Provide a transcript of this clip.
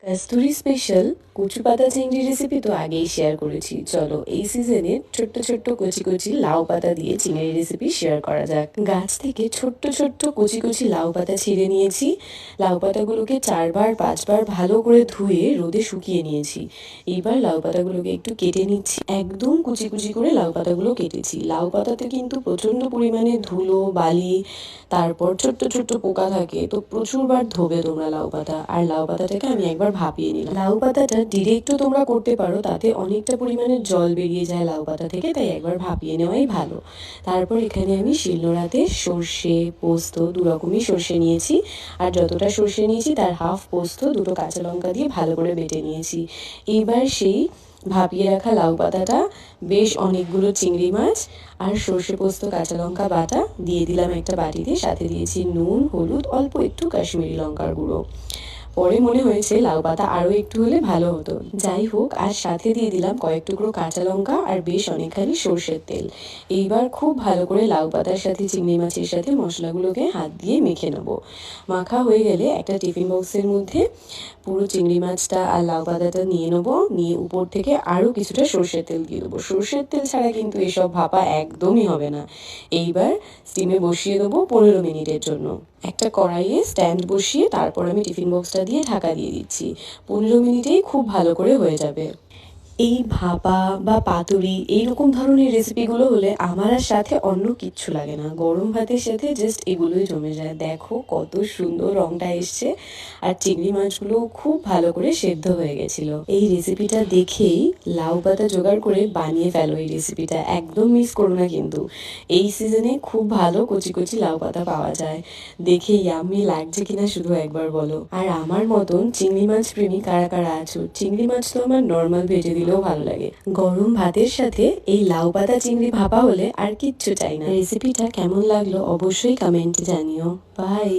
Kasuri special কচু পাতা চিংড়ি রেসিপি তো আগেই শেয়ার করেছি। চলো এই সিজনে ছোট্ট ছোট্ট কচি কচি লাউ পাতা দিয়ে চিংড়ি রেসিপি শেয়ার করা যাক। গাছ থেকে ছোট্ট ছোট্ট কচি কচি লাউ পাতা ছিঁড়ে নিয়েছি। লাউ পাতাগুলোকে 4-5 বার ভালো করে ধুয়ে রোদে শুকিয়ে নিয়েছি। এইবার লাউ পাতাগুলোকে একটু কেটে নিচ্ছি। একদম কুচি কুচি করে লাউ পাতাগুলো কেটেছি। লাউ পাতাতে কিন্তু প্রচণ্ড পরিমাণে ধুলো বালি তারপর ছোট্ট ছোট্ট পোকা থাকে, তো প্রচুরবার ধোবে তোমরা লাউ পাতা। আর লাউ পাতাটাকে আমি একবার ভাপিয়ে নিলাম। লাউ পাতাটা ডিরেক্টও তোমরা করতে পারো, তাতে অনেকটা পরিমাণে জল বেরিয়ে যায় লাউ পাতা থেকে, তাই একবার ভাপিয়ে নেওয়াই ভালো। তারপর এখানে আমি শিলনোড়াতে সর্ষে পোস্ত দুরকমই সর্ষে নিয়েছি, আর যতটা সর্ষে নিয়েছি তার হাফ পোস্ত 2টো কাঁচা লঙ্কা দিয়ে ভালো করে বেটে নিয়েছি। এইবার সেই ভাপিয়ে রাখা লাউ পাতাটা, বেশ অনেকগুলো চিংড়ি মাছ আর সর্ষে পোস্ত কাঁচা লঙ্কা বাটা দিয়ে দিলাম একটা বাটিতে। সাথে দিয়েছি নুন হলুদ অল্প একটু কাশ্মীরি লঙ্কার গুঁড়ো। পরে মনে হয়েছে লাউ পাতা আরও একটু হলে ভালো হতো, যাই হোক। আর সাথে দিয়ে দিলাম কয়েক টুকরো কাঁচা লঙ্কা আর বেশ অনেকখানি সর্ষের তেল। এইবার খুব ভালো করে লাউ পাতার সাথে চিংড়ি মাছের সাথে মশলাগুলোকে হাত দিয়ে মেখে নেব। মাখা হয়ে গেলে একটা টিফিন বক্সের মধ্যে পুরো চিংড়ি মাছটা আর লাউ পাতাটা নিয়ে নেবো। নিয়ে উপর থেকে আরও কিছুটা সর্ষের তেল দিয়ে দেবো। সর্ষের তেল ছাড়া কিন্তু এসব ভাপা একদমই হবে না। এইবার স্টিমে বসিয়ে দেবো 15 মিনিটের জন্য। একটা কড়াইয়ে স্ট্যান্ড বসিয়ে তারপর আমি টিফিন বক্সটা দিয়ে ঢাকা দিয়ে দিচ্ছি। 15 মিনিটেই খুব ভালো করে হয়ে যাবে। এই ভাপা বা পাতুরি এইরকম ধরনের রেসিপিগুলো হলে আমার আর সাথে অন্য কিচ্ছু লাগে না। গরম ভাতের সাথে জাস্ট এগুলোই জমে যায়। দেখো কত সুন্দর রঙটা এসছে, আর চিংড়ি মাছগুলো খুব ভালো করে সেদ্ধ হয়ে গেছিলো। এই রেসিপিটা দেখেই লাউ পাতা জোগাড় করে বানিয়ে ফেলো। এই রেসিপিটা একদম মিস করো না কিন্তু। এই সিজনে খুব ভালো কচি কচি লাউ পাতা পাওয়া যায়। দেখে ইয়াম্মি লাগছে কিনা শুধু একবার বলো। আর আমার মতন চিংড়ি মাছ প্রেমী কারা কারা আছো? চিংড়ি মাছ তো আমার নর্মাল ভেজে দিলেও ভালো লাগে। গরম ভাতের সাথে এই লাউ পাতা চিংড়ি ভাপা হলে আর কিচ্ছু চাই না। রেসিপিটা কেমন লাগলো অবশ্যই কমেন্টে জানিও। বাই।